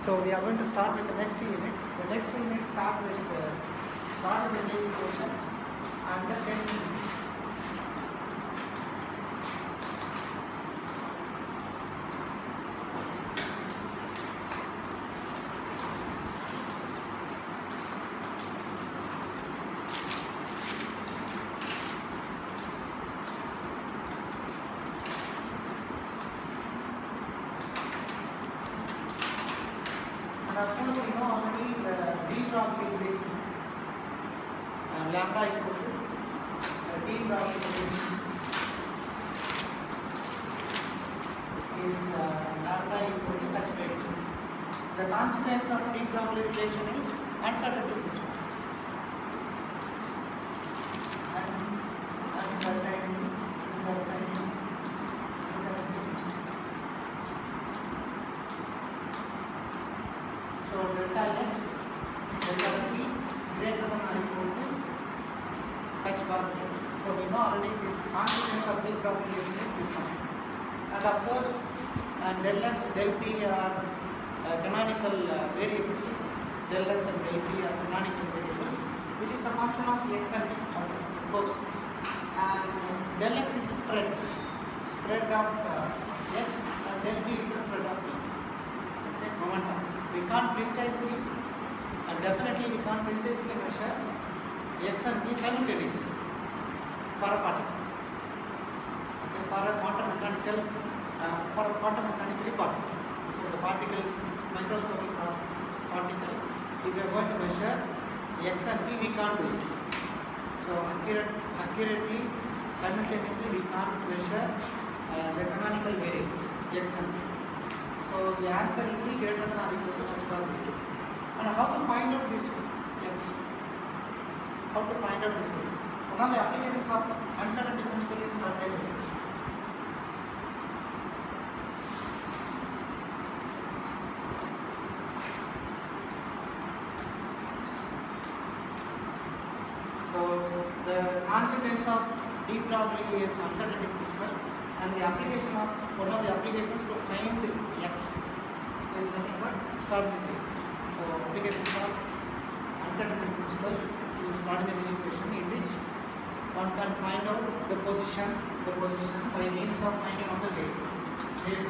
So we are going to start with the next unit. The next unit start with Schrodinger equation and the stationary. And of course, we know already the d drop equation, lambda equals to d drop equation is lambda equal to h by 2. The consequence of d drop equation is uncertainty. Uncertainty. So delta x, delta t greater than or equal to h bar. So we know already this consequence of d drop equation is this one. And of course, del x, del p are canonical variables. Del x and del p are canonical variables, which is the function of x and p, of course. And del x is a spread of x, and del p is a spread of p. Okay, momentum. We can't precisely, and definitely we can't precisely measure x and p simultaneously for a particle. Okay, for a quantum mechanically particle. So the particle, microscopic particle, if we are going to measure x and p, we can't do it. So accurately, simultaneously, we can't measure the canonical variables x and p. So the answer will be greater than or equal to h bar by 2. And how to find out this x? How to find out this x? One of the applications of uncertainty principle is Schrodinger equation. So the consequence of d probably is uncertainty principle, and the application of one of the applications to find x is nothing but Schrodinger equation. So applications of uncertainty principle is Schrodinger equation, in which one can find out the position by means of finding out the wave function.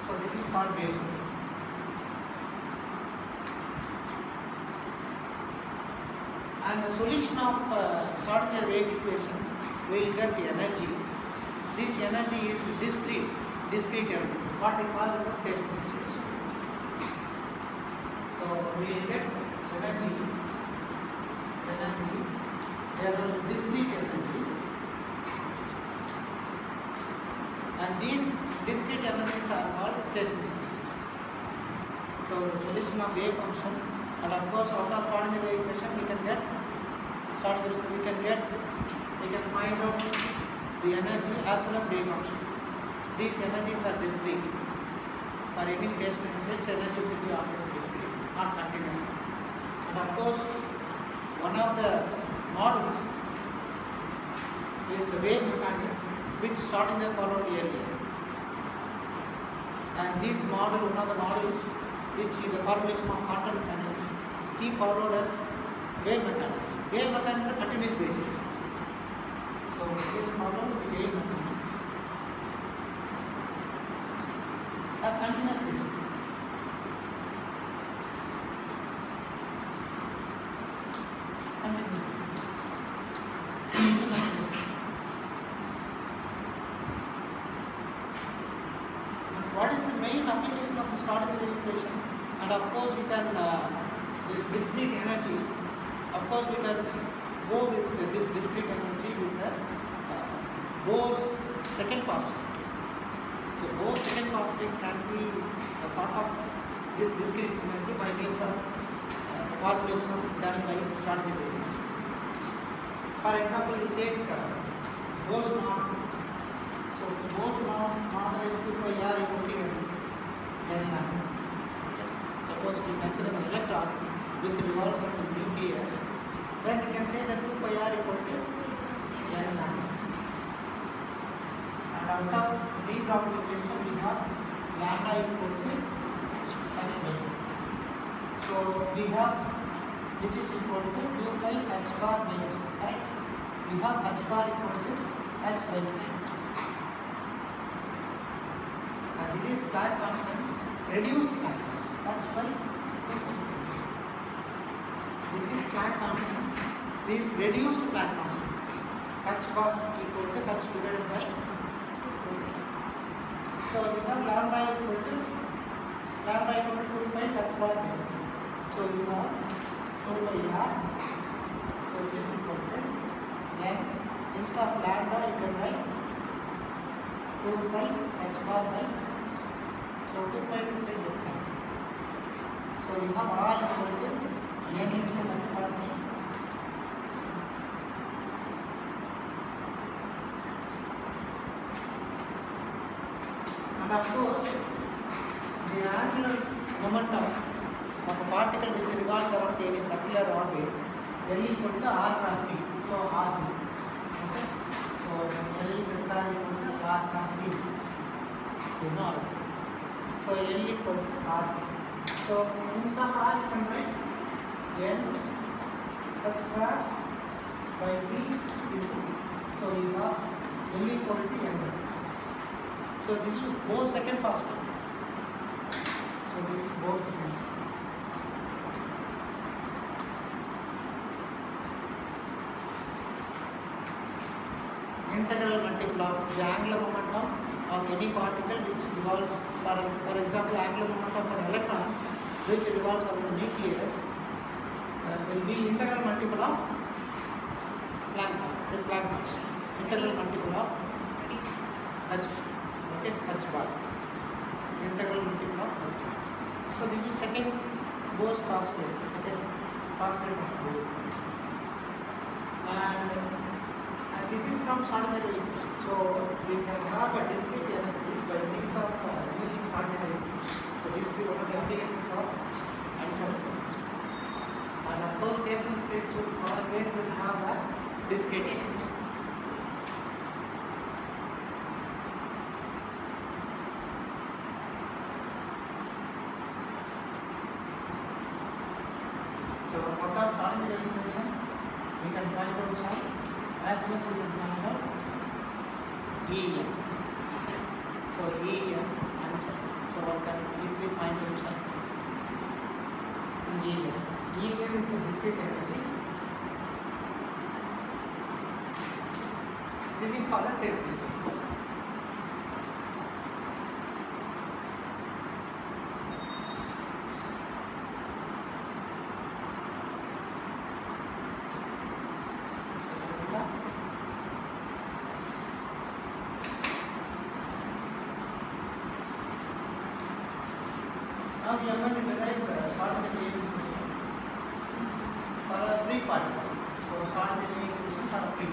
So this is called wave function. And the solution of Schrodinger wave equation will get the energy. This energy is discrete energy, what we call as the stationary state. So we will get energy, there are discrete energies, and these discrete energies are called stationary states. So the solution of wave function, and of course out of Schrodinger wave equation we can find out the energy as well as wave function. These energies are discrete. For any stationary states, energy will be always discrete, not continuous. And of course, one of the models is wave mechanics, which Schrodinger followed earlier. And this model, one of the models, which is the formulation of quantum mechanics, he followed as wave mechanics. Wave mechanics is a continuous basis. So he followed the wave mechanics as continuous basis. What is the main application of the Schrodinger equation? And of course you can this discrete energy. Of course we can go with this discrete energy with the Bohr's second postulate. So Bohr's second postulate can be thought of this discrete energy by means of formulation done by Schrodinger equation. For example, you take Bohr's model. So Bohr's model is 2 pi r equal to n lambda. Suppose we consider an electron which revolves around the nucleus, then we can say that 2 pi r equal to n lambda. And out of d drop equation we have lambda equal to h by 2. So we have which is equal to 2 pi h bar by 2, right? We have h bar equal to h by 2. And this is Planck constant, reduced Planck constant, h by 2. This is Planck constant, this is reduced Planck constant, h bar equal to h divided by 2. So we have lambda equal to 2 pi h bar by 2. So we have 2 pi r, so which is equal to, then instead of lambda you can write 2 pi h bar by 2. So 2 pi gets cancelled. So we have r equal to n into h bar by 2. And of course, the angular momentum of a particle which revolves around any circular orbit, L equal to r cross b. So r b. Okay. So L vector equal to r cross b. You know. So L equal to r b. So instead of r you can write n h cross by b into. So you have L equal to n. So this is Bohr's second postulate. So this is Bohr's second. Integral multiple of the angular momentum of any particle which revolves, for example, angular momentum of an electron which revolves around the nucleus will be integral multiple of Planck constant. Integral multiple of h. Okay, h bar. Integral multiple of h bar. So this is second Bohr's postulate. Second postulate of Bohr. And this is from Schrodinger equation. So we can have a discrete energies by means of using Schrodinger equation. So this is one of the applications of Einstein equation. And of course, stationary states will always will have a discrete energy. So out of Schrodinger equation, we can find out some. As well as we can find out En. So En answer. So one can easily find out some En. En is a discrete energy. This is for the stationary state. Now we are going to derive Schrodinger equation for a free particle. So Schrodinger equations are free.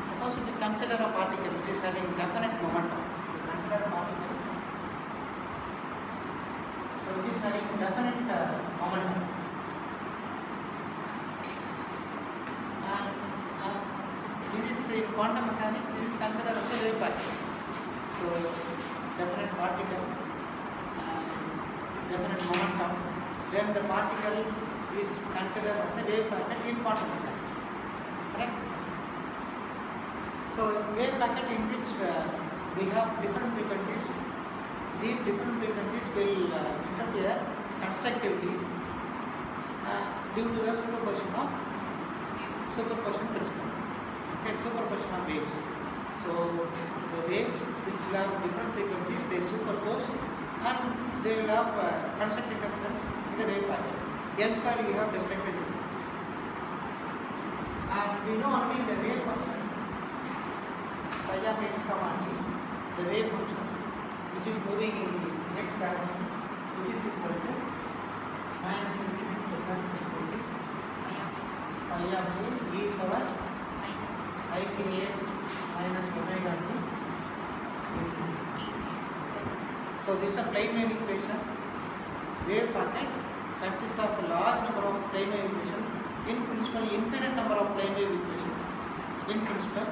Suppose if we consider a particle which is having definite momentum, we consider a particle which is having definite momentum, and this is in quantum mechanics, this is considered as a wave packet. So definite particle, definite momentum, then the particle is considered as a wave packet in quantum mechanics. Correct? So wave packet in which we have different frequencies. These different frequencies will interfere constructively due to the superposition principle. Okay, superposition of waves. So the waves which will have different frequencies, they superpose and they will have constructive interference in the wave packet. Elsewhere we have destructive interference. And we know only the wave function psi of x comma t, the wave function which is moving in the x direction, which is equal to minus infinity to plus infinity phi of j e power I p x minus omega t. So this is a plain wave equation, wave packet consists of a large number of plane wave equations, in principle infinite number of plane wave equations in principle,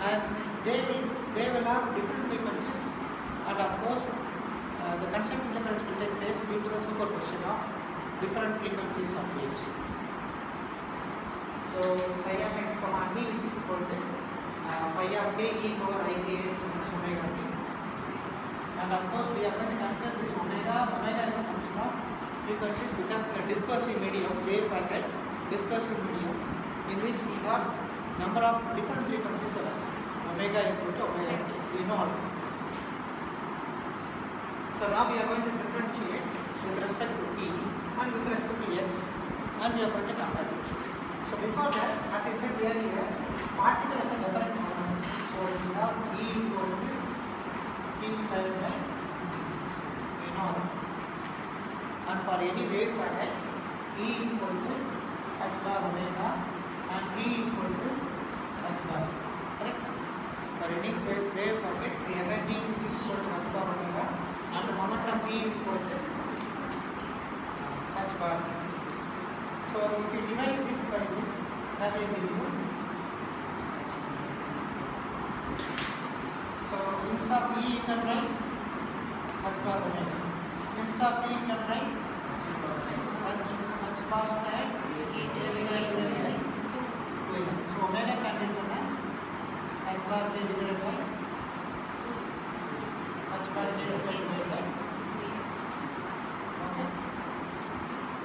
and they will have different frequencies, and of course the constant interference will take place due to the superposition of different frequencies of waves. So psi of x comma t, which is equal to phi of k e power I k x minus omega t, and of course we are going to consider this omega is a function of frequencies, because in a dispersive medium, wave packet dispersive medium, in which we have number of different frequencies for that. Omega equal to omega t, we know all. So now we are going to differentiate with respect to t and with respect to x, and we are going to compare it. So before that, as I said earlier, particle as a reference element. So we have E equal to t square by v naught, and for any wave packet, E equal to h bar omega and P equal to h bar. Correct? For any wave packet, the energy which is equal to h bar omega and the momentum P equal to h bar. So if you divide this by this, that will give you. So instead of E you can write h bar omega. Instead of P you can write h bar square divided by 2m. So omega can be written as h bar k divided by h bar k divided by. Okay.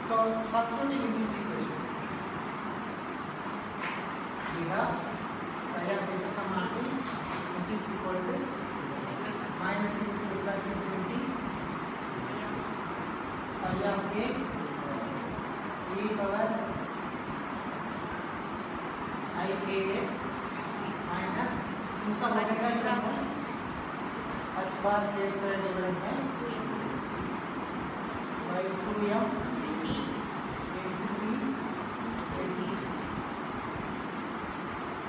So substituting in this equation, we have phi of x comma t, which is equal to minus into plus infinity phi of k e power I k x minus instead of omega equal h bar k square divided by 2m.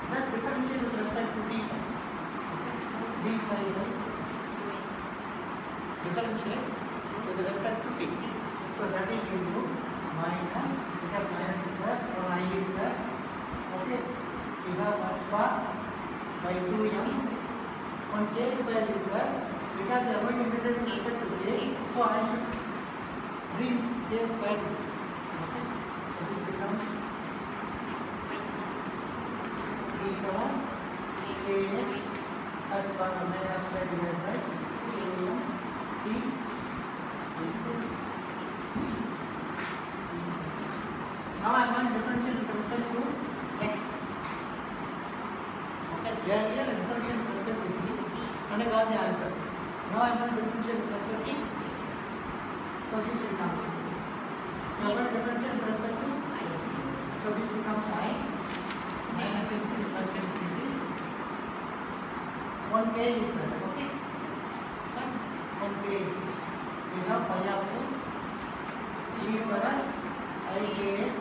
Just differentiate with respect to t. D psi by differentiate with respect to t. So that will give you minus, because minus is there, or I is there. Okay, we have h bar by 2m. On k square is there, because we are going to integrate with respect to k, so I should bring k square. Okay, so this becomes e power kx h bar omega square divided by 2m t into. Now I am going to differentiate with respect to x. Okay, earlier I differentiate with respect to t and I got the answer. Now I am going to differentiate with respect to x. So this becomes. Now I am going to differentiate with respect to x. So this becomes I minus infinity plus infinity. 1k is there. Okay. 1k. We have phi of k e power I k x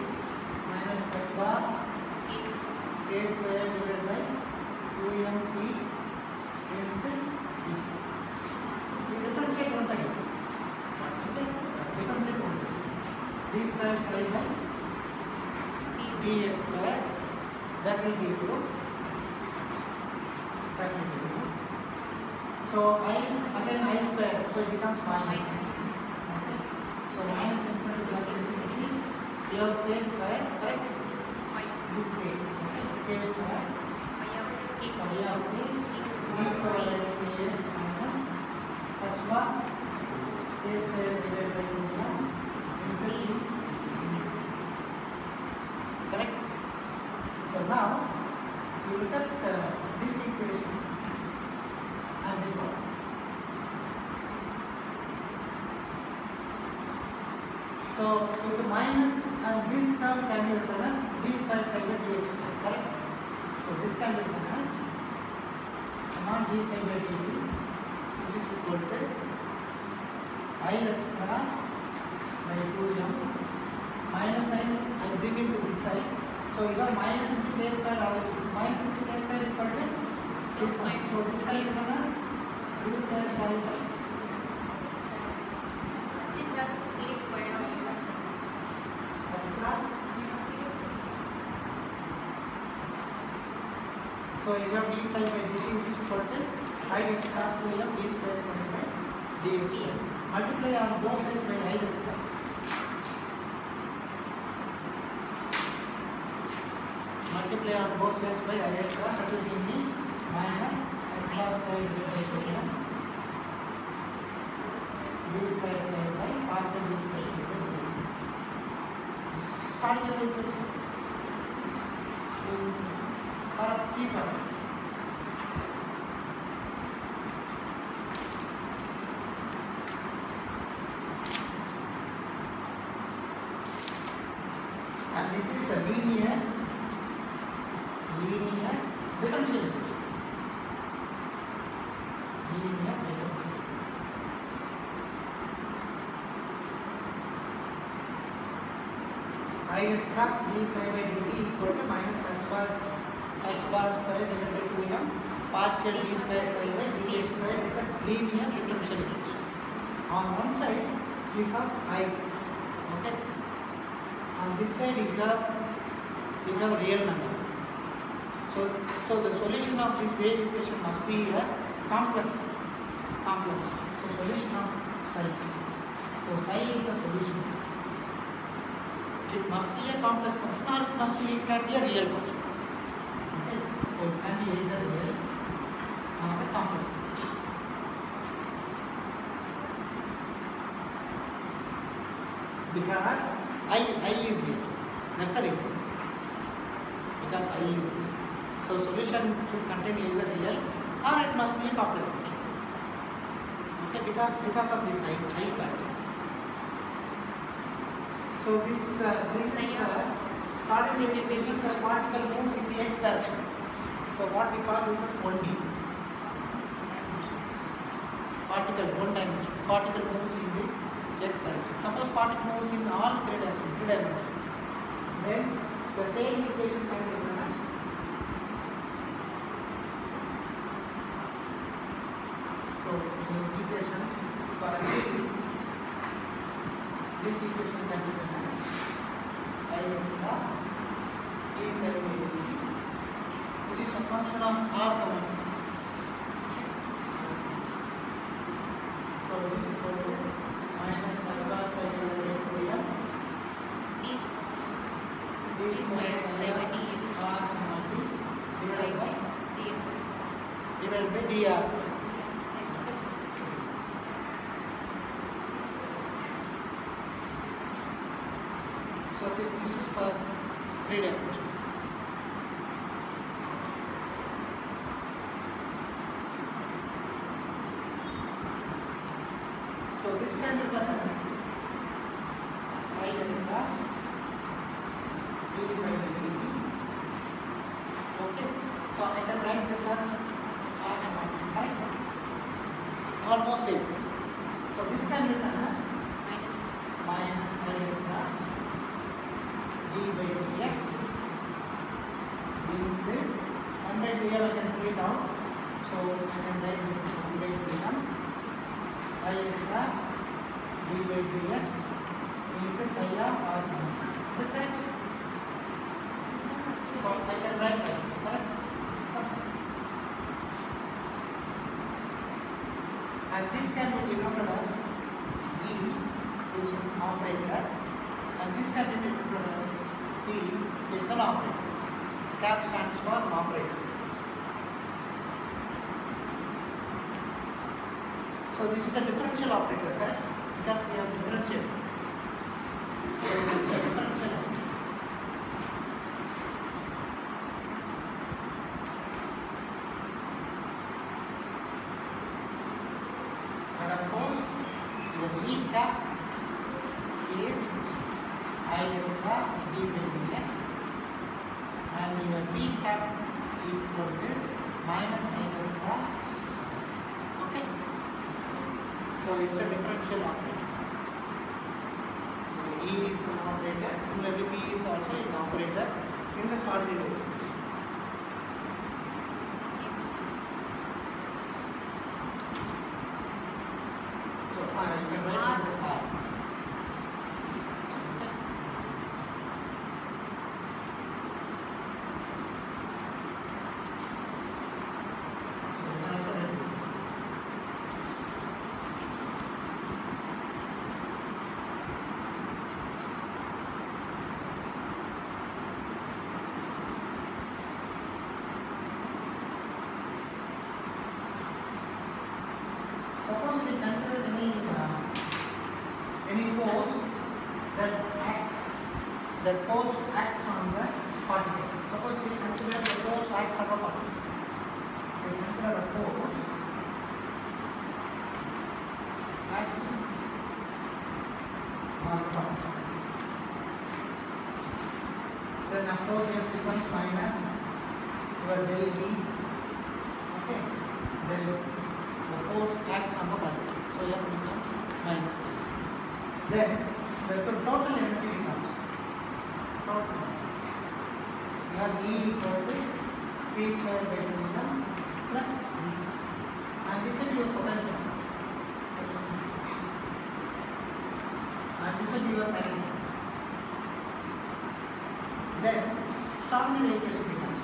minus h bar k square divided by 2m t into t. We differentiate once again. Okay. Differentiate once again. D square psi by dx square. That will give you. So I again I square, so it becomes minus. Okay. So minus infinity plus infinity. Here k square, correct? This k. K square. Phi of k e power kx minus h bar k square divided by 2m infinity. Correct? So now you look at this equation and this one. So with the minus and this term can be written as d square psi by dx square. Correct? So this can be written as not d psi by dt, which is equal to I extra by 2m minus sign I bring it to this side. So you have minus into k square always is minus into k square equal to this one. So this can be written as d square psi by plus k square of So you have d psi by dt which is equal to I x cross 2m d square psi by dx. Multiply on both sides by I x plus. Multiply on both sides by I x plus, that will give me minus x plus by d square psi by partial differential by dx. Starting the equation. For three power. And this is a linear differential equation. Linear differential. I express d psi by dt equal to minus h bar square divided by 2m partial d square psi by dx square is a linear differential equation. On one side we have I, okay. On this side we have real number. So the solution of this wave equation must be a complex. So solution of psi. So psi is the solution. It must be a complex function or it can be a real function. Okay. So it can be either real or a complex function. Because I is real. That's the reason. Because I is real. So solution should contain either real or it must be a complex function. Okay, because of this I factor. So this starting with equation, the particle moves in the x direction. So what we call this as 1D. Particle, one dimension. Particle moves in the x direction. Suppose particle moves in all three dimensions. Then the same equation can be written as the equation for this equation can be written as I x plus d psi by dt, which is a function of r comma t. So which is equal to minus h bar square divided by 2m d square psi by dx r comma t divided by dr square. So this is for three dimension. So this can be written as I x plus d by dt. Okay. So I can write this as r and r, correct? Almost same. So this can be written as minus I x plus d by dx into 1 by 2m I can pull it out. So I can write this as 1 by 2m I x plus d by dx into psi of r. Is it correct? So I can write like this, correct? And this can be denoted as E, which is an operator, and this can be denoted as P, it's an operator. Cap stands for an operator. So this is a differential operator, correct? Because we have differential. So this is a differential operator. And of course, your E cap is I x plus d by dx, and your B cap equal to minus I x plus. Okay. So it's a differential operator. So E is an operator. Similarly, P is also an operator in the Schrodinger equation. So you can write this as R. that force acts on the particle. Suppose we consider the force acts on a particle. We consider a force acts on a particle. Then of course it becomes minus your del V. Okay, del the force acts on the particle. So F becomes minus. Then the total energy becomes total. You have E equal to P square by 2 plus V. And this is your potential. And this is your magnetic. Then Schrodinger equation becomes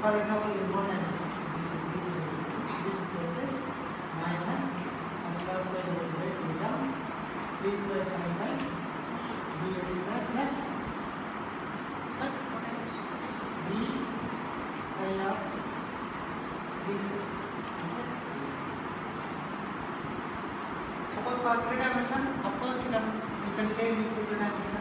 for example, in one end, this is minus and cos by theta, 3 square sin by dx square plus b sin of dc. Suppose for three dimension, of course you can say in three dimension